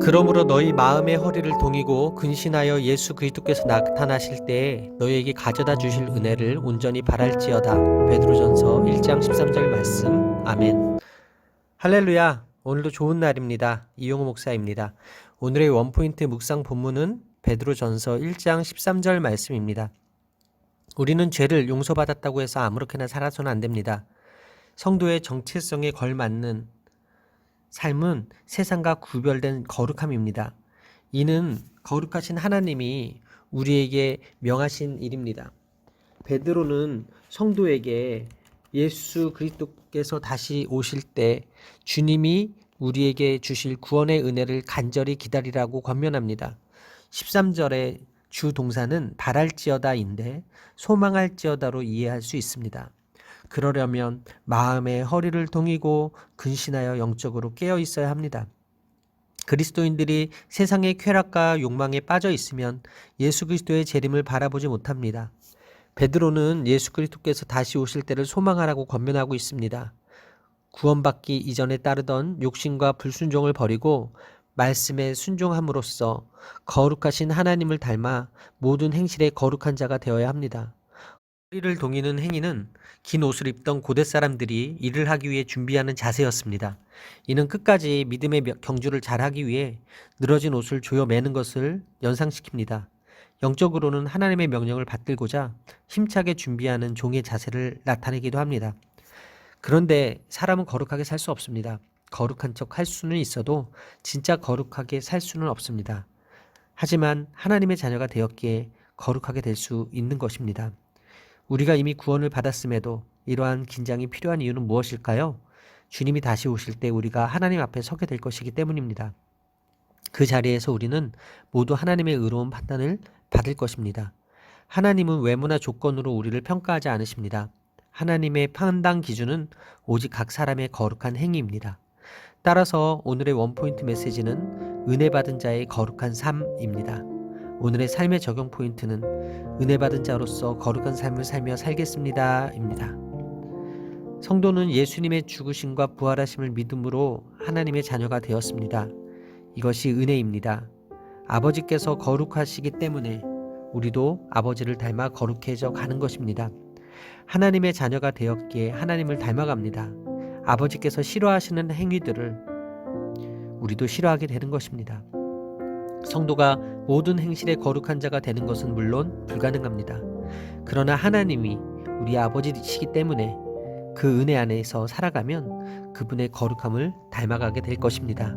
그러므로 너희 마음의 허리를 동이고 근신하여 예수 그리스도께서 나타나실 때에 너희에게 가져다 주실 은혜를 온전히 바랄지어다. 베드로전서 1장 13절 말씀. 아멘. 할렐루야. 오늘도 좋은 날입니다. 이용호 목사입니다. 오늘의 원포인트 묵상 본문은 베드로전서 1장 13절 말씀입니다. 우리는 죄를 용서받았다고 해서 아무렇게나 살아서는 안 됩니다. 성도의 정체성에 걸맞는 삶은 세상과 구별된 거룩함입니다. 이는 거룩하신 하나님이 우리에게 명하신 일입니다. 베드로는 성도에게 예수 그리스도께서 다시 오실 때 주님이 우리에게 주실 구원의 은혜를 간절히 기다리라고 권면합니다. 13절의 주 동사는 바랄지어다인데 소망할지어다로 이해할 수 있습니다. 그러려면 마음의 허리를 동이고 근신하여 영적으로 깨어 있어야 합니다. 그리스도인들이 세상의 쾌락과 욕망에 빠져 있으면 예수 그리스도의 재림을 바라보지 못합니다. 베드로는 예수 그리스도께서 다시 오실 때를 소망하라고 권면하고 있습니다. 구원받기 이전에 따르던 욕심과 불순종을 버리고 말씀에 순종함으로써 거룩하신 하나님을 닮아 모든 행실에 거룩한 자가 되어야 합니다. 허리를 동이는 행위는 긴 옷을 입던 고대 사람들이 일을 하기 위해 준비하는 자세였습니다. 이는 끝까지 믿음의 경주를 잘하기 위해 늘어진 옷을 조여 매는 것을 연상시킵니다. 영적으로는 하나님의 명령을 받들고자 힘차게 준비하는 종의 자세를 나타내기도 합니다. 그런데 사람은 거룩하게 살 수 없습니다. 거룩한 척 할 수는 있어도 진짜 거룩하게 살 수는 없습니다. 하지만 하나님의 자녀가 되었기에 거룩하게 될 수 있는 것입니다. 우리가 이미 구원을 받았음에도 이러한 긴장이 필요한 이유는 무엇일까요? 주님이 다시 오실 때 우리가 하나님 앞에 서게 될 것이기 때문입니다. 그 자리에서 우리는 모두 하나님의 의로운 판단을 받을 것입니다. 하나님은 외모나 조건으로 우리를 평가하지 않으십니다. 하나님의 판단 기준은 오직 각 사람의 거룩한 행위입니다. 따라서 오늘의 원포인트 메시지는 은혜 받은 자의 거룩한 삶입니다. 오늘의 삶의 적용 포인트는 은혜 받은 자로서 거룩한 삶을 살며 살겠습니다 입니다. 성도는 예수님의 죽으심과 부활하심을 믿음으로 하나님의 자녀가 되었습니다. 이것이 은혜입니다. 아버지께서 거룩하시기 때문에 우리도 아버지를 닮아 거룩해져 가는 것입니다. 하나님의 자녀가 되었기에 하나님을 닮아갑니다. 아버지께서 싫어하시는 행위들을 우리도 싫어하게 되는 것입니다. 성도가 모든 행실에 거룩한 자가 되는 것은 물론 불가능합니다. 그러나 하나님이 우리 아버지시기 때문에 그 은혜 안에서 살아가면 그분의 거룩함을 닮아가게 될 것입니다.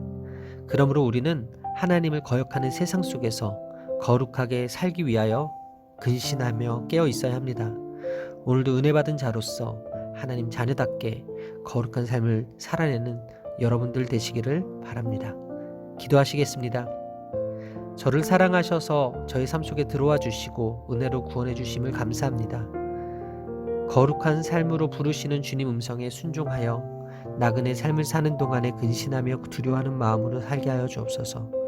그러므로 우리는 하나님을 거역하는 세상 속에서 거룩하게 살기 위하여 근신하며 깨어 있어야 합니다. 오늘도 은혜 받은 자로서 하나님 자녀답게 거룩한 삶을 살아내는 여러분들 되시기를 바랍니다. 기도하시겠습니다. 저를 사랑하셔서 저의 삶 속에 들어와 주시고 은혜로 구원해 주심을 감사합니다. 거룩한 삶으로 부르시는 주님 음성에 순종하여 나그네 삶을 사는 동안에 근신하며 두려워하는 마음으로 살게 하여 주옵소서.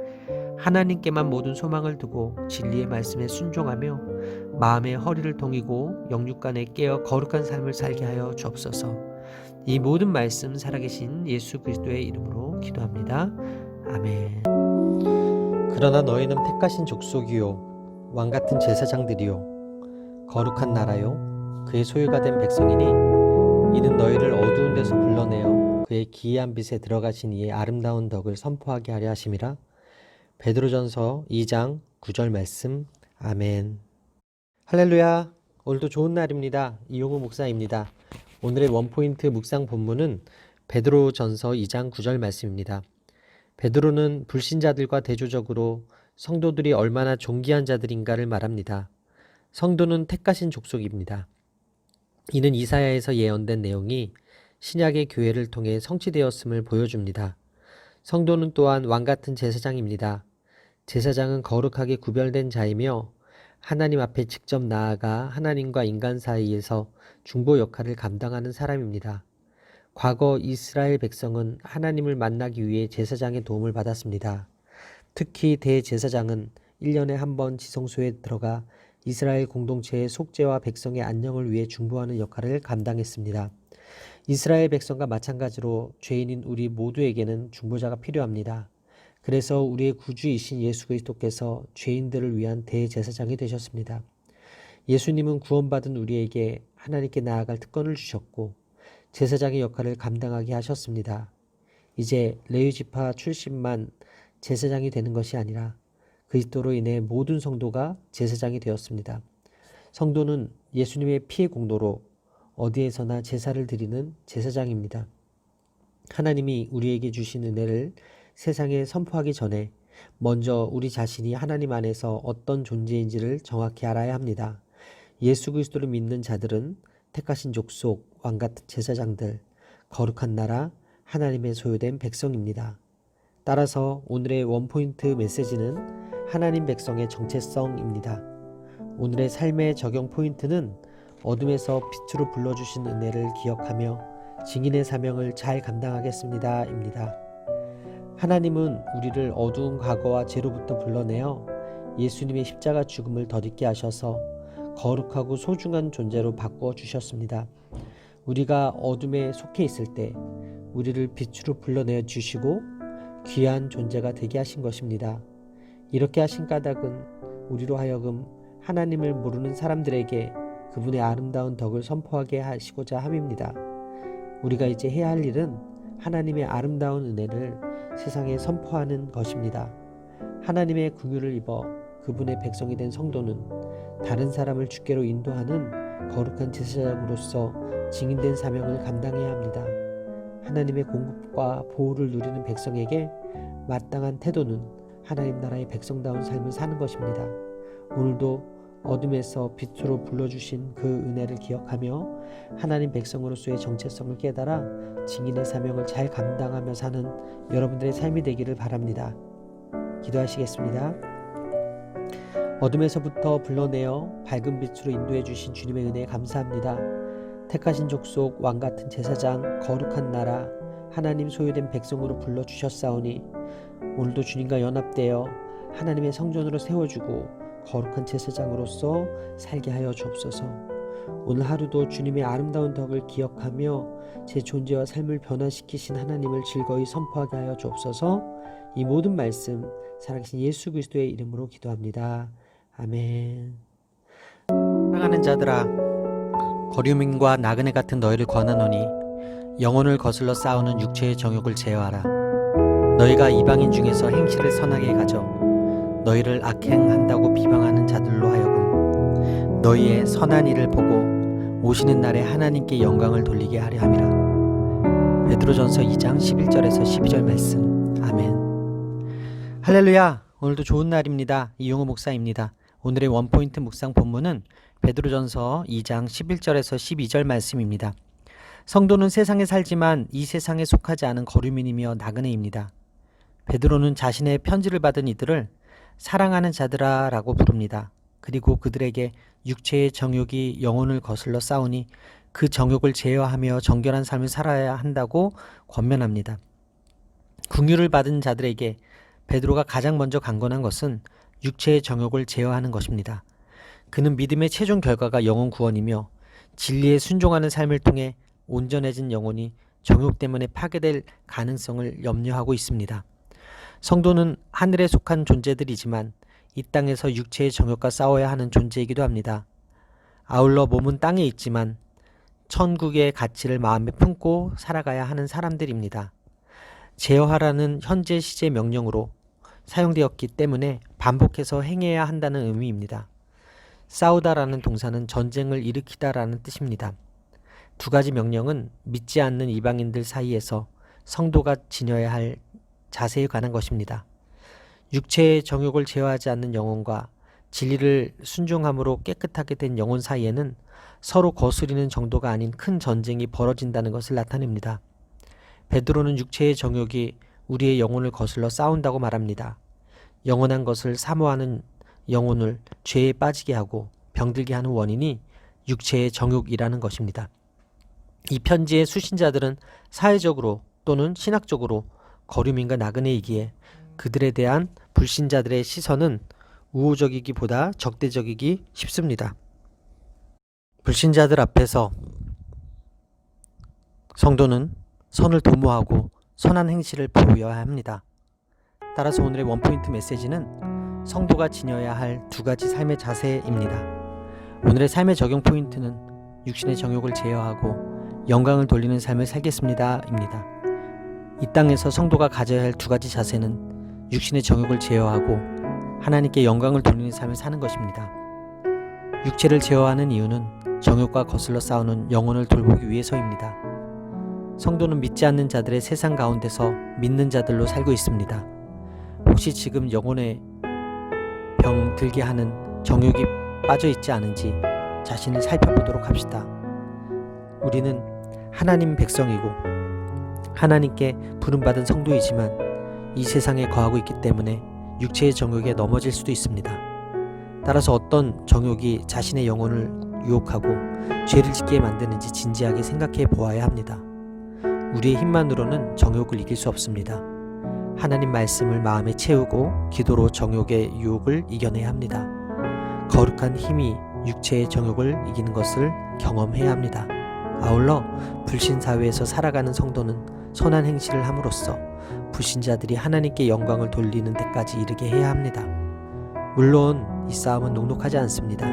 하나님께만 모든 소망을 두고 진리의 말씀에 순종하며 마음의 허리를 동이고 영육간에 깨어 거룩한 삶을 살게 하여 주옵소서. 이 모든 말씀 살아계신 예수 그리스도의 이름으로 기도합니다. 아멘. 그러나 너희는 택하신 족속이요 왕같은 제사장들이요 거룩한 나라요 그의 소유가 된 백성이니 이는 너희를 어두운 데서 불러내어 그의 기이한 빛에 들어가신 이의 아름다운 덕을 선포하게 하려 하심이라. 베드로전서 2장 9절 말씀. 아멘. 할렐루야. 오늘도 좋은 날입니다. 이용호 목사입니다. 오늘의 원포인트 묵상 본문은 베드로전서 2장 9절 말씀입니다. 베드로는 불신자들과 대조적으로 성도들이 얼마나 존귀한 자들인가를 말합니다. 성도는 택하신 족속입니다. 이는 이사야에서 예언된 내용이 신약의 교회를 통해 성취되었음을 보여줍니다. 성도는 또한 왕같은 제사장입니다. 제사장은 거룩하게 구별된 자이며 하나님 앞에 직접 나아가 하나님과 인간 사이에서 중보 역할을 감당하는 사람입니다. 과거 이스라엘 백성은 하나님을 만나기 위해 제사장의 도움을 받았습니다. 특히 대제사장은 1년에 한 번 지성소에 들어가 이스라엘 공동체의 속죄와 백성의 안녕을 위해 중보하는 역할을 감당했습니다. 이스라엘 백성과 마찬가지로 죄인인 우리 모두에게는 중보자가 필요합니다. 그래서 우리의 구주이신 예수 그리스도께서 죄인들을 위한 대제사장이 되셨습니다. 예수님은 구원받은 우리에게 하나님께 나아갈 특권을 주셨고 제사장의 역할을 감당하게 하셨습니다. 이제 레위 지파 출신만 제사장이 되는 것이 아니라 그리스도로 인해 모든 성도가 제사장이 되었습니다. 성도는 예수님의 피의 공로로 어디에서나 제사를 드리는 제사장입니다. 하나님이 우리에게 주신 은혜를 세상에 선포하기 전에 먼저 우리 자신이 하나님 안에서 어떤 존재인지를 정확히 알아야 합니다. 예수 그리스도를 믿는 자들은 택하신 족속, 왕같은 제사장들, 거룩한 나라, 하나님의 소유된 백성입니다. 따라서 오늘의 원포인트 메시지는 하나님 백성의 정체성입니다. 오늘의 삶의 적용 포인트는 어둠에서 빛으로 불러주신 은혜를 기억하며 증인의 사명을 잘 감당하겠습니다 입니다. 하나님은 우리를 어두운 과거와 죄로부터 불러내어 예수님의 십자가 죽음을 덧입게 하셔서 거룩하고 소중한 존재로 바꾸어 주셨습니다. 우리가 어둠에 속해 있을 때 우리를 빛으로 불러내어 주시고 귀한 존재가 되게 하신 것입니다. 이렇게 하신 까닭은 우리로 하여금 하나님을 모르는 사람들에게 그분의 아름다운 덕을 선포하게 하시고자 함입니다. 우리가 이제 해야 할 일은 하나님의 아름다운 은혜를 세상에 선포하는 것입니다. 하나님의 긍휼을 입어 그분의 백성이 된 성도는 다른 사람을 주께로 인도하는 거룩한 제사장으로서 증인된 사명을 감당해야 합니다. 하나님의 공급과 보호를 누리는 백성에게 마땅한 태도는 하나님 나라의 백성다운 삶을 사는 것입니다. 오늘도 어둠에서 빛으로 불러주신 그 은혜를 기억하며 하나님 백성으로서의 정체성을 깨달아 증인의 사명을 잘 감당하며 사는 여러분들의 삶이 되기를 바랍니다. 기도하시겠습니다. 어둠에서부터 불러내어 밝은 빛으로 인도해 주신 주님의 은혜에 감사합니다. 택하신 족속, 왕같은 제사장, 거룩한 나라, 하나님 소유된 백성으로 불러주셨사오니 오늘도 주님과 연합되어 하나님의 성전으로 세워주고 거룩한 제사장으로서 살게 하여 주옵소서. 오늘 하루도 주님의 아름다운 덕을 기억하며 제 존재와 삶을 변화시키신 하나님을 즐거이 선포하게 하여 주옵소서. 이 모든 말씀 살아계신 예수 그리스도의 이름으로 기도합니다. 아멘. 사랑하는 자들아, 거류민과 나그네 같은 너희를 권하노니 영혼을 거슬러 싸우는 육체의 정욕을 제어하라. 너희가 이방인 중에서 행실을 선하게 가져 너희를 악행한다고 비방하는 자들로 하여금 너희의 선한 일을 보고 오시는 날에 하나님께 영광을 돌리게 하려 함이라. 베드로전서 2장 11절에서 12절 말씀. 아멘. 할렐루야. 오늘도 좋은 날입니다. 이용호 목사입니다. 오늘의 원포인트 묵상 본문은 베드로전서 2장 11절에서 12절 말씀입니다. 성도는 세상에 살지만 이 세상에 속하지 않은 거류민이며 나그네입니다. 베드로는 자신의 편지를 받은 이들을 사랑하는 자들아 라고 부릅니다. 그리고 그들에게 육체의 정욕이 영혼을 거슬러 싸우니 그 정욕을 제어하며 정결한 삶을 살아야 한다고 권면합니다. 긍휼을 받은 자들에게 베드로가 가장 먼저 강권한 것은 육체의 정욕을 제어하는 것입니다. 그는 믿음의 최종 결과가 영혼 구원이며 진리에 순종하는 삶을 통해 온전해진 영혼이 정욕 때문에 파괴될 가능성을 염려하고 있습니다. 성도는 하늘에 속한 존재들이지만 이 땅에서 육체의 정욕과 싸워야 하는 존재이기도 합니다. 아울러 몸은 땅에 있지만 천국의 가치를 마음에 품고 살아가야 하는 사람들입니다. 제어하라는 현재 시제 명령으로 사용되었기 때문에 반복해서 행해야 한다는 의미입니다. 싸우다라는 동사는 전쟁을 일으키다라는 뜻입니다. 두 가지 명령은 믿지 않는 이방인들 사이에서 성도가 지녀야 할 자세에 관한 것입니다. 육체의 정욕을 제어하지 않는 영혼과 진리를 순종함으로 깨끗하게 된 영혼 사이에는 서로 거스리는 정도가 아닌 큰 전쟁이 벌어진다는 것을 나타냅니다. 베드로는 육체의 정욕이 우리의 영혼을 거슬러 싸운다고 말합니다. 영원한 것을 사모하는 영혼을 죄에 빠지게 하고 병들게 하는 원인이 육체의 정욕이라는 것입니다. 이 편지의 수신자들은 사회적으로 또는 신학적으로 거류민과 나그네이기에 그들에 대한 불신자들의 시선은 우호적이기보다 적대적이기 쉽습니다. 불신자들 앞에서 성도는 선을 도모하고 선한 행실을 보여야 합니다. 따라서 오늘의 원포인트 메시지는 성도가 지녀야 할 두 가지 삶의 자세입니다. 오늘의 삶의 적용 포인트는 육신의 정욕을 제어하고 영광을 돌리는 삶을 살겠습니다 입니다. 이 땅에서 성도가 가져야 할 두 가지 자세는 육신의 정욕을 제어하고 하나님께 영광을 돌리는 삶을 사는 것입니다. 육체를 제어하는 이유는 정욕과 거슬러 싸우는 영혼을 돌보기 위해서입니다. 성도는 믿지 않는 자들의 세상 가운데서 믿는 자들로 살고 있습니다. 혹시 지금 영혼에 병 들게 하는 정욕이 빠져 있지 않은지 자신을 살펴보도록 합시다. 우리는 하나님 백성이고 하나님께 부름받은 성도이지만 이 세상에 거하고 있기 때문에 육체의 정욕에 넘어질 수도 있습니다. 따라서 어떤 정욕이 자신의 영혼을 유혹하고 죄를 짓게 만드는지 진지하게 생각해 보아야 합니다. 우리의 힘만으로는 정욕을 이길 수 없습니다. 하나님 말씀을 마음에 채우고 기도로 정욕의 유혹을 이겨내야 합니다. 거룩한 힘이 육체의 정욕을 이기는 것을 경험해야 합니다. 아울러 불신 사회에서 살아가는 성도는 선한 행실을 함으로써 불신자들이 하나님께 영광을 돌리는 데까지 이르게 해야 합니다. 물론 이 싸움은 녹록하지 않습니다.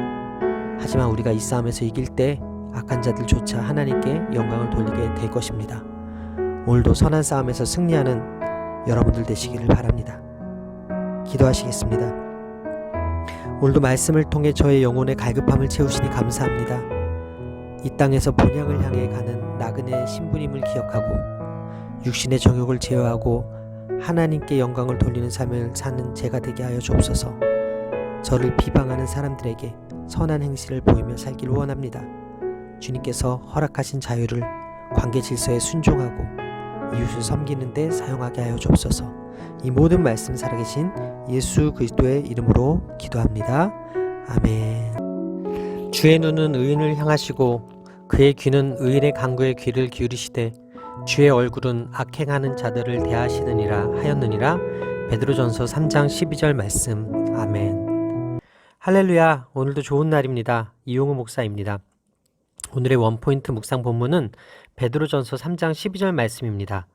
하지만 우리가 이 싸움에서 이길 때 악한 자들조차 하나님께 영광을 돌리게 될 것입니다. 오늘도 선한 싸움에서 승리하는 여러분들 되시기를 바랍니다. 기도하시겠습니다. 오늘도 말씀을 통해 저의 영혼의 갈급함을 채우시니 감사합니다. 이 땅에서 본향을 향해 가는 나그네의 신분임을 기억하고 육신의 정욕을 제어하고 하나님께 영광을 돌리는 삶을 사는 제가 되게 하여 주옵소서. 저를 비방하는 사람들에게 선한 행실을 보이며 살길 원합니다. 주님께서 허락하신 자유를 관계 질서에 순종하고 이웃을 섬기는 데 사용하게 하여 주옵소서. 이 모든 말씀 살아계신 예수 그리스도의 이름으로 기도합니다. 아멘. 주의 눈은 의인을 향하시고 그의 귀는 의인의 간구에 귀를 기울이시되 주의 얼굴은 악행하는 자들을 대하시느니라 하였느니라. 베드로전서 3장 12절 말씀. 아멘. 할렐루야. 오늘도 좋은 날입니다. 이용우 목사입니다. 오늘의 원포인트 묵상 본문은 베드로전서 3장 12절 말씀입니다.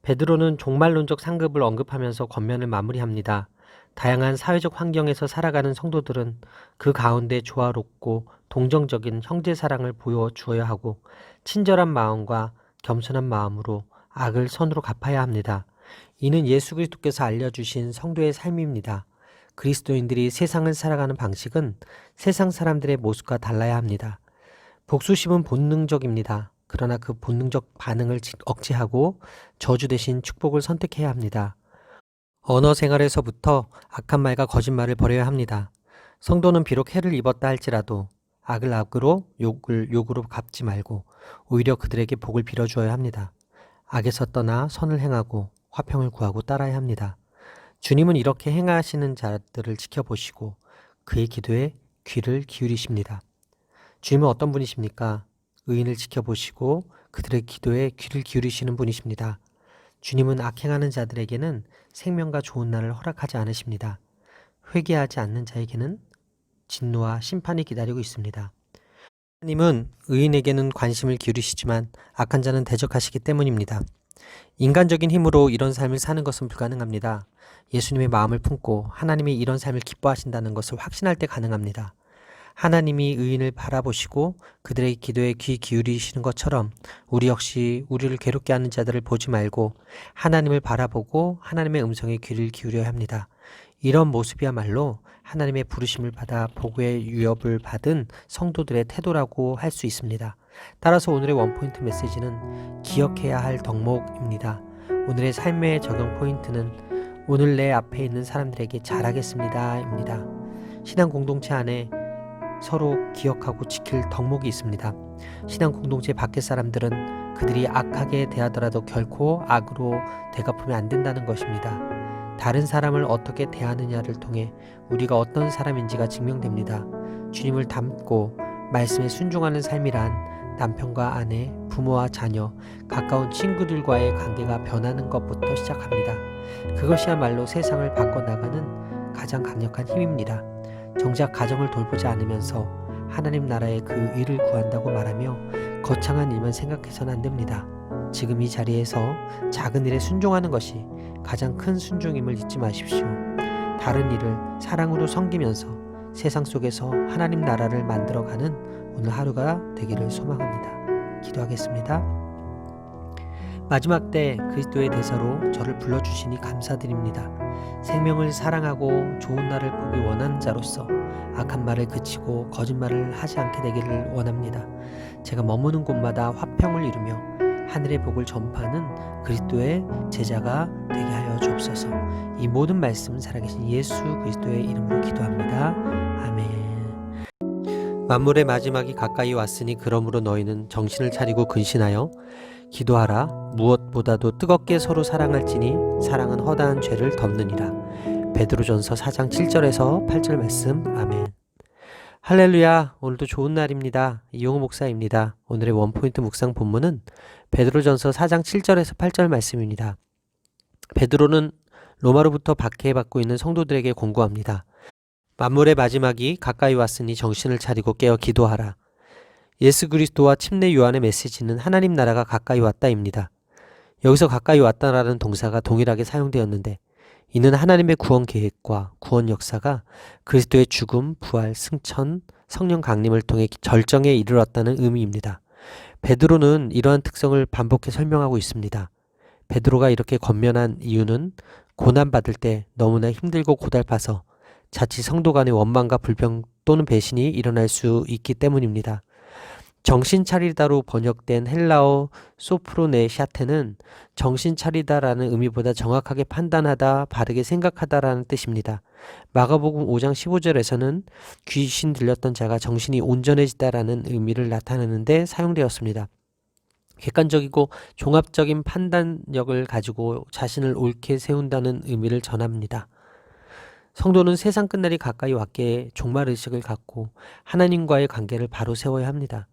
베드로는 종말론적 상급을 언급하면서 권면을 마무리합니다. 다양한 사회적 환경에서 살아가는 성도들은 그 가운데 조화롭고 동정적인 형제 사랑을 보여주어야 하고 친절한 마음과 겸손한 마음으로 악을 선으로 갚아야 합니다. 이는 예수 그리스도께서 알려주신 성도의 삶입니다. 그리스도인들이 세상을 살아가는 방식은 세상 사람들의 모습과 달라야 합니다. 복수심은 본능적입니다. 그러나 그 본능적 반응을 억제하고 저주 대신 축복을 선택해야 합니다. 언어 생활에서부터 악한 말과 거짓말을 버려야 합니다. 성도는 비록 해를 입었다 할지라도 악을 악으로 욕을 욕으로 갚지 말고 오히려 그들에게 복을 빌어주어야 합니다. 악에서 떠나 선을 행하고 화평을 구하고 따라야 합니다. 주님은 이렇게 행하시는 자들을 지켜보시고 그의 기도에 귀를 기울이십니다. 주님은 어떤 분이십니까? 의인을 지켜보시고 그들의 기도에 귀를 기울이시는 분이십니다. 주님은 악행하는 자들에게는 생명과 좋은 날을 허락하지 않으십니다. 회개하지 않는 자에게는 진노와 심판이 기다리고 있습니다. 하나님은 의인에게는 관심을 기울이시지만 악한 자는 대적하시기 때문입니다. 인간적인 힘으로 이런 삶을 사는 것은 불가능합니다. 예수님의 마음을 품고 하나님이 이런 삶을 기뻐하신다는 것을 확신할 때 가능합니다. 하나님이 의인을 바라보시고 그들의 기도에 귀 기울이시는 것처럼 우리 역시 우리를 괴롭게 하는 자들을 보지 말고 하나님을 바라보고 하나님의 음성에 귀를 기울여야 합니다. 이런 모습이야말로 하나님의 부르심을 받아 복의 유업을 받은 성도들의 태도라고 할 수 있습니다. 따라서 오늘의 원포인트 메시지는 기억해야 할 덕목입니다. 오늘의 삶의 적용 포인트는 오늘 내 앞에 있는 사람들에게 잘하겠습니다 입니다. 신앙 공동체 안에 서로 기억하고 지킬 덕목이 있습니다. 신앙 공동체 밖의 사람들은 그들이 악하게 대하더라도 결코 악으로 되갚으면 안 된다는 것입니다. 다른 사람을 어떻게 대하느냐를 통해 우리가 어떤 사람인지가 증명됩니다. 주님을 닮고 말씀에 순종하는 삶이란 남편과 아내, 부모와 자녀, 가까운 친구들과의 관계가 변하는 것부터 시작합니다. 그것이야말로 세상을 바꿔나가는 가장 강력한 힘입니다. 정작 가정을 돌보지 않으면서 하나님 나라의 그 의를 구한다고 말하며 거창한 일만 생각해서는 안 됩니다. 지금 이 자리에서 작은 일에 순종하는 것이 가장 큰 순종임을 잊지 마십시오. 다른 일을 사랑으로 섬기면서 세상 속에서 하나님 나라를 만들어가는 오늘 하루가 되기를 소망합니다. 기도하겠습니다. 마지막 때 그리스도의 대사로 저를 불러주시니 감사드립니다. 생명을 사랑하고 좋은 날을 보기 원하는 자로서 악한 말을 그치고 거짓말을 하지 않게 되기를 원합니다. 제가 머무는 곳마다 화평을 이루며 하늘의 복을 전파하는 그리스도의 제자가 되게 하여 주옵소서. 이 모든 말씀 살아계신 예수 그리스도의 이름으로 기도합니다. 아멘. 만물의 마지막이 가까이 왔으니 그러므로 너희는 정신을 차리고 근신하여 기도하라. 무엇보다도 뜨겁게 서로 사랑할지니 사랑은 허다한 죄를 덮느니라. 베드로전서 4장 7절에서 8절 말씀. 아멘. 할렐루야. 오늘도 좋은 날입니다. 이용우 목사입니다. 오늘의 원포인트 묵상 본문은 베드로전서 4장 7절에서 8절 말씀입니다. 베드로는 로마로부터 박해받고 있는 성도들에게 권고합니다. 만물의 마지막이 가까이 왔으니 정신을 차리고 깨어 기도하라. 예수 그리스도와 침례 요한의 메시지는 하나님 나라가 가까이 왔다입니다. 여기서 가까이 왔다라는 동사가 동일하게 사용되었는데 이는 하나님의 구원 계획과 구원 역사가 그리스도의 죽음, 부활, 승천, 성령 강림을 통해 절정에 이르렀다는 의미입니다. 베드로는 이러한 특성을 반복해 설명하고 있습니다. 베드로가 이렇게 권면한 이유는 고난받을 때 너무나 힘들고 고달파서 자칫 성도 간의 원망과 불평 또는 배신이 일어날 수 있기 때문입니다. 정신 차리다로 번역된 헬라어 소프로네샤테는 정신 차리다라는 의미보다 정확하게 판단하다, 바르게 생각하다라는 뜻입니다. 마가복음 5장 15절에서는 귀신 들렸던 자가 정신이 온전해지다라는 의미를 나타내는데 사용되었습니다. 객관적이고 종합적인 판단력을 가지고 자신을 옳게 세운다는 의미를 전합니다. 성도는 세상 끝날이 가까이 왔기에 종말의식을 갖고 하나님과의 관계를 바로 세워야 합니다.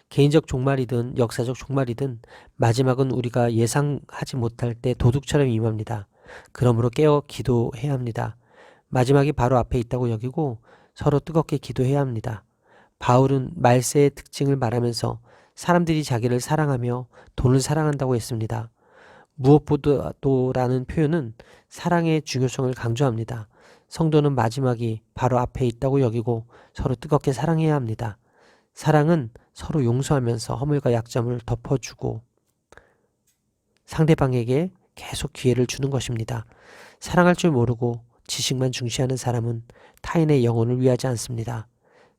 개인적 종말이든 역사적 종말이든 마지막은 우리가 예상하지 못할 때 도둑처럼 임합니다. 그러므로 깨어 기도해야 합니다. 마지막이 바로 앞에 있다고 여기고 서로 뜨겁게 기도해야 합니다. 바울은 말세의 특징을 말하면서 사람들이 자기를 사랑하며 돈을 사랑한다고 했습니다. 무엇보다도라는 표현은 사랑의 중요성을 강조합니다. 성도는 마지막이 바로 앞에 있다고 여기고 서로 뜨겁게 사랑해야 합니다. 사랑은 서로 용서하면서 허물과 약점을 덮어주고 상대방에게 계속 기회를 주는 것입니다. 사랑할 줄 모르고 지식만 중시하는 사람은 타인의 영혼을 위하지 않습니다.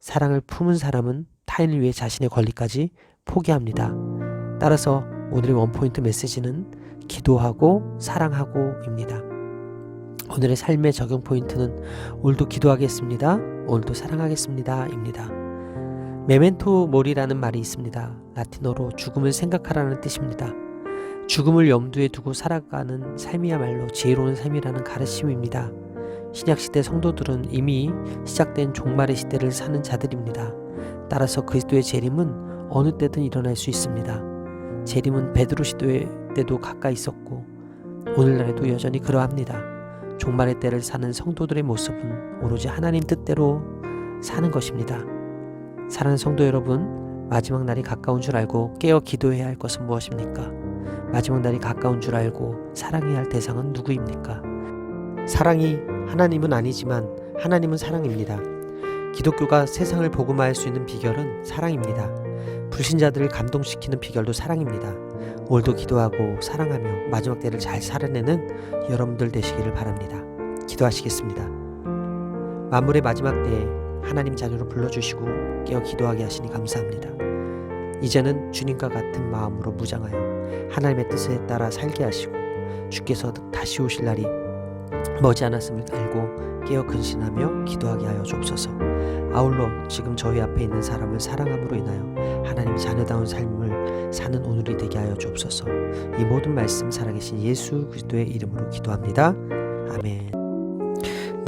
사랑을 품은 사람은 타인을 위해 자신의 권리까지 포기합니다. 따라서 오늘의 원포인트 메시지는 기도하고 사랑하고입니다. 오늘의 삶의 적용 포인트는 오늘도 기도하겠습니다. 오늘도 사랑하겠습니다. 입니다. 메멘토 모리라는 말이 있습니다. 라틴어로 죽음을 생각하라는 뜻입니다. 죽음을 염두에 두고 살아가는 삶이야말로 지혜로운 삶이라는 가르침입니다. 신약시대 성도들은 이미 시작된 종말의 시대를 사는 자들입니다. 따라서 그리스도의 재림은 어느 때든 일어날 수 있습니다. 재림은 베드로 시대 때도 가까이 있었고 오늘날에도 여전히 그러합니다. 종말의 때를 사는 성도들의 모습은 오로지 하나님 뜻대로 사는 것입니다. 사랑하는 성도 여러분, 마지막 날이 가까운 줄 알고 깨어 기도해야 할 것은 무엇입니까? 마지막 날이 가까운 줄 알고 사랑해야 할 대상은 누구입니까? 사랑이 하나님은 아니지만 하나님은 사랑입니다. 기독교가 세상을 복음화할 수 있는 비결은 사랑입니다. 불신자들을 감동시키는 비결도 사랑입니다. 오늘도 기도하고 사랑하며 마지막 때를 잘 살아내는 여러분들 되시기를 바랍니다. 기도하시겠습니다. 만물의 마지막 때에 하나님 자녀로 불러주시고 깨어 기도하게 하시니 감사합니다. 이제는 주님과 같은 마음으로 무장하여 하나님의 뜻에 따라 살게 하시고 주께서 다시 오실 날이 머지않았음을 알고 깨어 근신하며 기도하게 하여 주옵소서. 아울러 지금 저희 앞에 있는 사람을 사랑함으로 인하여 하나님의 자녀다운 삶을 사는 오늘이 되게 하여 주옵소서. 이 모든 말씀 살아계신 예수 그리스도의 이름으로 기도합니다. 아멘.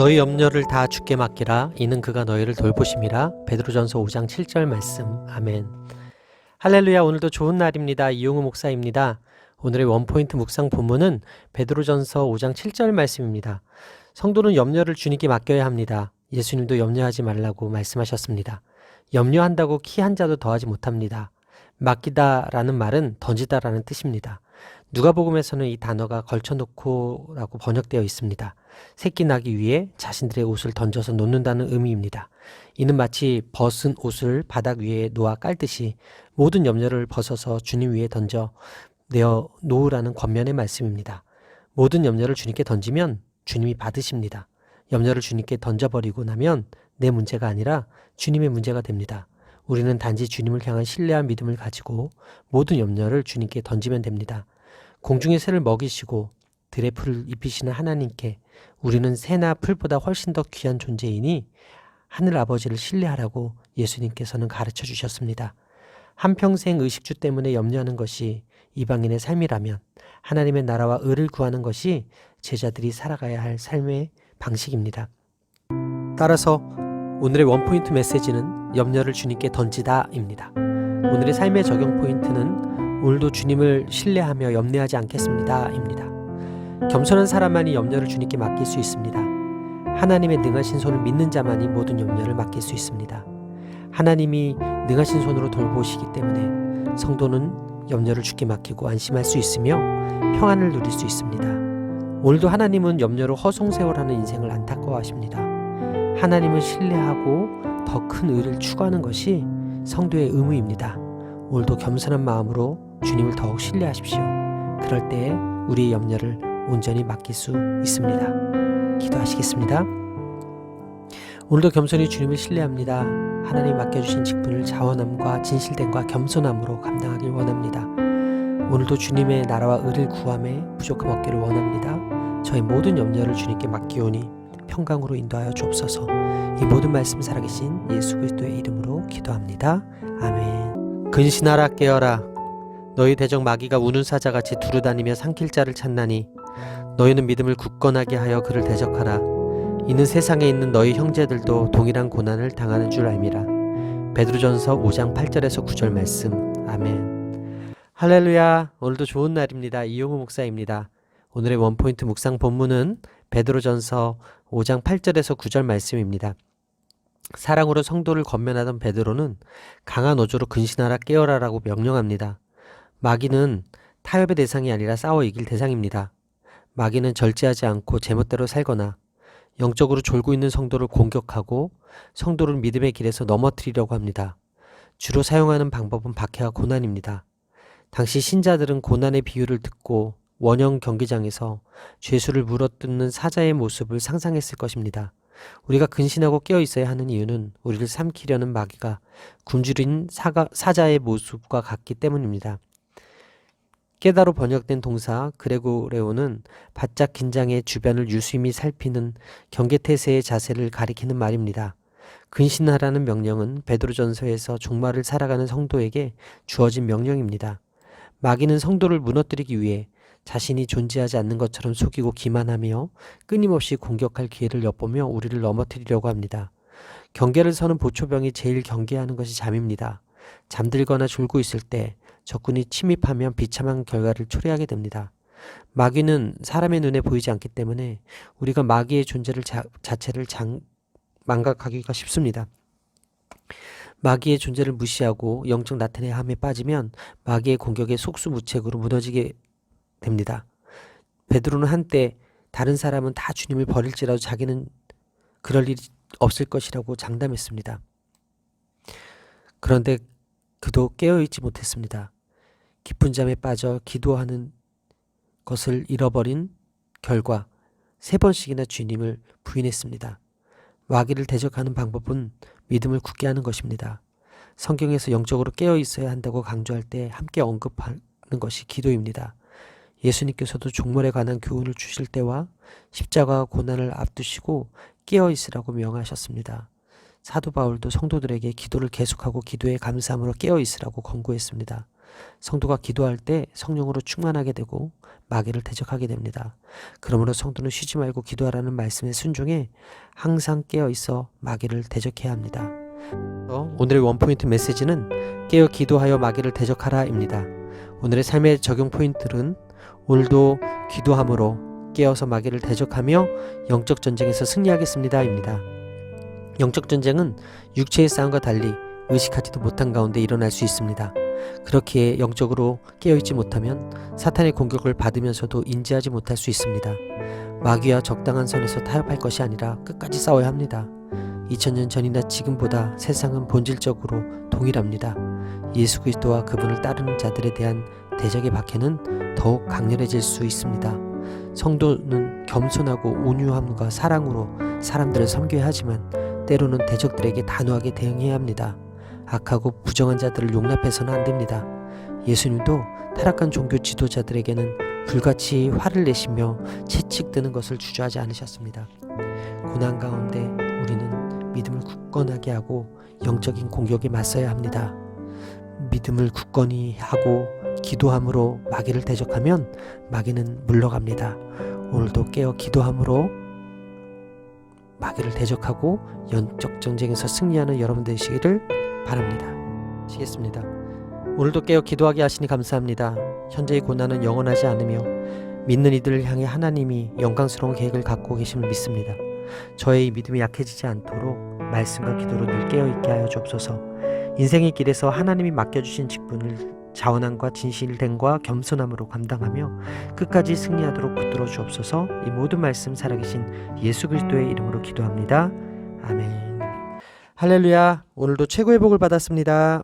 너희 염려를 다 주께 맡기라. 이는 그가 너희를 돌보심이라. 베드로전서 5장 7절 말씀. 아멘. 할렐루야. 오늘도 좋은 날입니다. 이용우 목사입니다. 오늘의 원포인트 묵상 본문은 베드로전서 5장 7절 말씀입니다. 성도는 염려를 주님께 맡겨야 합니다. 예수님도 염려하지 말라고 말씀하셨습니다. 염려한다고 키 한 자도 더하지 못합니다. 맡기다라는 말은 던지다라는 뜻입니다. 누가복음에서는 이 단어가 걸쳐놓고라고 번역되어 있습니다. 새끼 나기 위해 자신들의 옷을 던져서 놓는다는 의미입니다. 이는 마치 벗은 옷을 바닥 위에 놓아 깔듯이 모든 염려를 벗어서 주님 위에 던져 내어 놓으라는 권면의 말씀입니다. 모든 염려를 주님께 던지면 주님이 받으십니다. 염려를 주님께 던져버리고 나면 내 문제가 아니라 주님의 문제가 됩니다. 우리는 단지 주님을 향한 신뢰한 믿음을 가지고 모든 염려를 주님께 던지면 됩니다. 공중의 새를 먹이시고 들의 풀을 입히시는 하나님께 우리는 새나 풀보다 훨씬 더 귀한 존재이니 하늘 아버지를 신뢰하라고 예수님께서는 가르쳐 주셨습니다. 한평생 의식주 때문에 염려하는 것이 이방인의 삶이라면 하나님의 나라와 의를 구하는 것이 제자들이 살아가야 할 삶의 방식입니다. 따라서 오늘의 원포인트 메시지는 염려를 주님께 던지다입니다. 오늘의 삶의 적용 포인트는 오늘도 주님을 신뢰하며 염려하지 않겠습니다입니다. 겸손한 사람만이 염려를 주님께 맡길 수 있습니다. 하나님의 능하신 손을 믿는 자만이 모든 염려를 맡길 수 있습니다. 하나님이 능하신 손으로 돌보시기 때문에 성도는 염려를 주께 맡기고 안심할 수 있으며 평안을 누릴 수 있습니다. 오늘도 하나님은 염려로 허송세월하는 인생을 안타까워하십니다. 하나님을 신뢰하고 더 큰 의를 추구하는 것이 성도의 의무입니다. 오늘도 겸손한 마음으로 주님을 더욱 신뢰하십시오. 그럴 때에 우리의 염려를 온전히 맡길 수 있습니다. 기도하시겠습니다. 오늘도 겸손히 주님을 신뢰합니다. 하나님 맡겨주신 직분을 자원함과 진실됨과 겸손함으로 감당하길 원합니다. 오늘도 주님의 나라와 의를 구함에 부족함 없기를 원합니다. 저희 모든 염려를 주님께 맡기오니 평강으로 인도하여 주옵소서. 이 모든 말씀 살아계신 예수 그리스도의 이름으로 기도합니다. 아멘. 근신하라 깨어라. 너희 대적 마귀가 우는 사자같이 두루다니며 삼킬 자를 찾나니 너희는 믿음을 굳건하게 하여 그를 대적하라. 이는 세상에 있는 너희 형제들도 동일한 고난을 당하는 줄 알미라. 베드로전서 5장 8절에서 9절 말씀. 아멘. 할렐루야. 오늘도 좋은 날입니다. 이용우 목사입니다. 오늘의 원포인트 묵상 본문은 베드로전서 5장 8절에서 9절 말씀입니다. 사랑으로 성도를 권면하던 베드로는 강한 어조로 근신하라 깨어라라고 명령합니다. 마귀는 타협의 대상이 아니라 싸워 이길 대상입니다. 마귀는 절제하지 않고 제멋대로 살거나 영적으로 졸고 있는 성도를 공격하고 성도를 믿음의 길에서 넘어뜨리려고 합니다. 주로 사용하는 방법은 박해와 고난입니다. 당시 신자들은 고난의 비유를 듣고 원형 경기장에서 죄수를 물어뜯는 사자의 모습을 상상했을 것입니다. 우리가 근신하고 깨어 있어야 하는 이유는 우리를 삼키려는 마귀가 굶주린 사자의 모습과 같기 때문입니다. 깨다로 번역된 동사 그레고레오는 바짝 긴장해 주변을 유심히 살피는 경계태세의 자세를 가리키는 말입니다. 근신하라는 명령은 베드로전서에서 종말을 살아가는 성도에게 주어진 명령입니다. 마귀는 성도를 무너뜨리기 위해 자신이 존재하지 않는 것처럼 속이고 기만하며 끊임없이 공격할 기회를 엿보며 우리를 넘어뜨리려고 합니다. 경계를 서는 보초병이 제일 경계하는 것이 잠입니다. 잠들거나 졸고 있을 때 적군이 침입하면 비참한 결과를 초래하게 됩니다. 마귀는 사람의 눈에 보이지 않기 때문에 우리가 마귀의 존재를 자체를 망각하기가 쉽습니다. 마귀의 존재를 무시하고 영적 나태함에 빠지면 마귀의 공격에 속수무책으로 무너지게 됩니다. 베드로는 한때 다른 사람은 다 주님을 버릴지라도 자기는 그럴 일이 없을 것이라고 장담했습니다. 그런데 그도 깨어있지 못했습니다. 깊은 잠에 빠져 기도하는 것을 잃어버린 결과 3번씩이나 주님을 부인했습니다. 마귀를 대적하는 방법은 믿음을 굳게 하는 것입니다. 성경에서 영적으로 깨어 있어야 한다고 강조할 때 함께 언급하는 것이 기도입니다. 예수님께서도 종말에 관한 교훈을 주실 때와 십자가와 고난을 앞두시고 깨어 있으라고 명하셨습니다. 사도 바울도 성도들에게 기도를 계속하고 기도에 감사함으로 깨어 있으라고 권고했습니다. 성도가 기도할 때 성령으로 충만하게 되고 마귀를 대적하게 됩니다. 그러므로 성도는 쉬지 말고 기도하라는 말씀에 순종해 항상 깨어 있어 마귀를 대적해야 합니다. 오늘의 원포인트 메시지는 깨어 기도하여 마귀를 대적하라입니다. 오늘의 삶의 적용 포인트는 오늘도 기도함으로 깨어서 마귀를 대적하며 영적 전쟁에서 승리하겠습니다 입니다. 영적 전쟁은 육체의 싸움과 달리 의식하지도 못한 가운데 일어날 수 있습니다. 그렇기에 영적으로 깨어있지 못하면 사탄의 공격을 받으면서도 인지하지 못할 수 있습니다. 마귀와 적당한 선에서 타협할 것이 아니라 끝까지 싸워야 합니다. 2000년 전이나 지금보다 세상은 본질적으로 동일합니다. 예수 그리스도와 그분을 따르는 자들에 대한 대적의 박해는 더욱 강렬해질 수 있습니다. 성도는 겸손하고 온유함과 사랑으로 사람들을 섬겨야 하지만 때로는 대적들에게 단호하게 대응해야 합니다. 악하고 부정한 자들을 용납해서는 안 됩니다. 예수님도 타락한 종교 지도자들에게는 불같이 화를 내시며 채찍드는 것을 주저하지 않으셨습니다. 고난 가운데 우리는 믿음을 굳건하게 하고 영적인 공격에 맞서야 합니다. 믿음을 굳건히 하고 기도함으로 마귀를 대적하면 마귀는 물러갑니다. 오늘도 깨어 기도함으로 마귀를 대적하고 영적 전쟁에서 승리하는 여러분 되시기를 바랍니다. 시겠습니다. 오늘도 깨어 기도하게 하시니 감사합니다. 현재의 고난은 영원하지 않으며 믿는 이들을 향해 하나님이 영광스러운 계획을 갖고 계심을 믿습니다. 저의 믿음이 약해지지 않도록 말씀과 기도로 늘 깨어있게 하여 주옵소서. 인생의 길에서 하나님이 맡겨주신 직분을 자원함과 진실됨과 겸손함으로 감당하며 끝까지 승리하도록 붙들어 주옵소서. 이 모든 말씀 살아계신 예수 그리스도의 이름으로 기도합니다. 아멘. 할렐루야. 오늘도 최고의 복을 받았습니다.